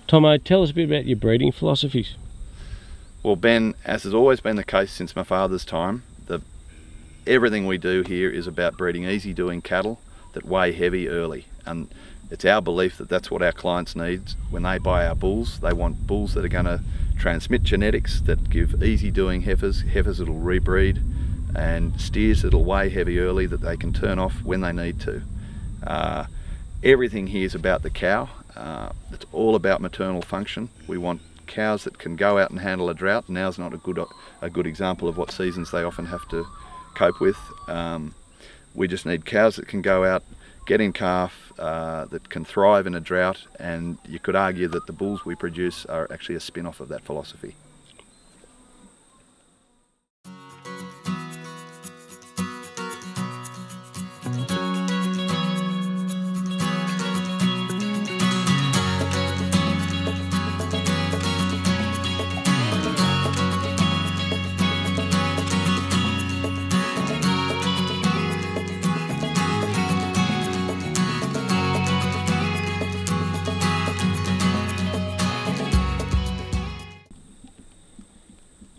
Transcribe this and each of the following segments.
Tomo, tell us a bit about your breeding philosophies. Well, Ben, as has always been the case since my father's time, everything we do here is about breeding easy-doing cattle that weigh heavy early. And it's our belief that that's what our clients need when they buy our bulls. They want bulls that are going to transmit genetics that give easy-doing heifers that'll rebreed, and steers that'll weigh heavy early that they can turn off when they need to. Everything here is about the cow. It's all about maternal function. We want cows that can go out and handle a drought. Now's not a good example of what seasons they often have to cope with. We just need cows that can go out, get in calf, that can thrive in a drought, and you could argue that the bulls we produce are actually a spin-off of that philosophy.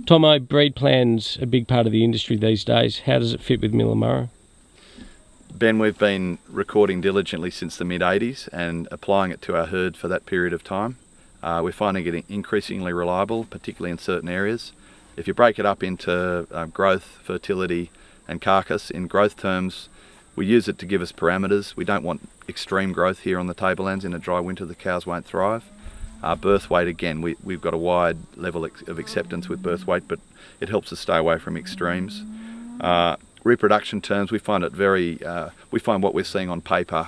Tomo, breed plan's a big part of the industry these days. How does it fit with Millah-Murrah? Ben, we've been recording diligently since the mid-80s and applying it to our herd for that period of time. We're finding it increasingly reliable, particularly in certain areas. If you break it up into growth, fertility and carcass, in growth terms, we use it to give us parameters. We don't want extreme growth here on the tablelands. In a dry winter, the cows won't thrive. Birth weight, again, we've got a wide level of acceptance with birth weight, but it helps us stay away from extremes. Reproduction terms, we find what we're seeing on paper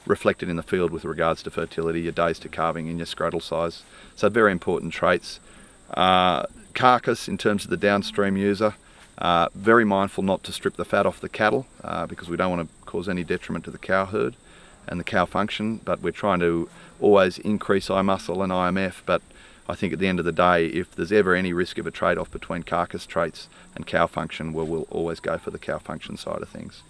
reflected in the field with regards to fertility, your days to calving and your scrotal size. So very important traits. Carcass, in terms of the downstream user, very mindful not to strip the fat off the cattle because we don't want to cause any detriment to the cow herd and the cow function, but we're trying to always increase eye muscle and IMF. But I think at the end of the day, if there's ever any risk of a trade-off between carcass traits and cow function, well, we'll always go for the cow function side of things.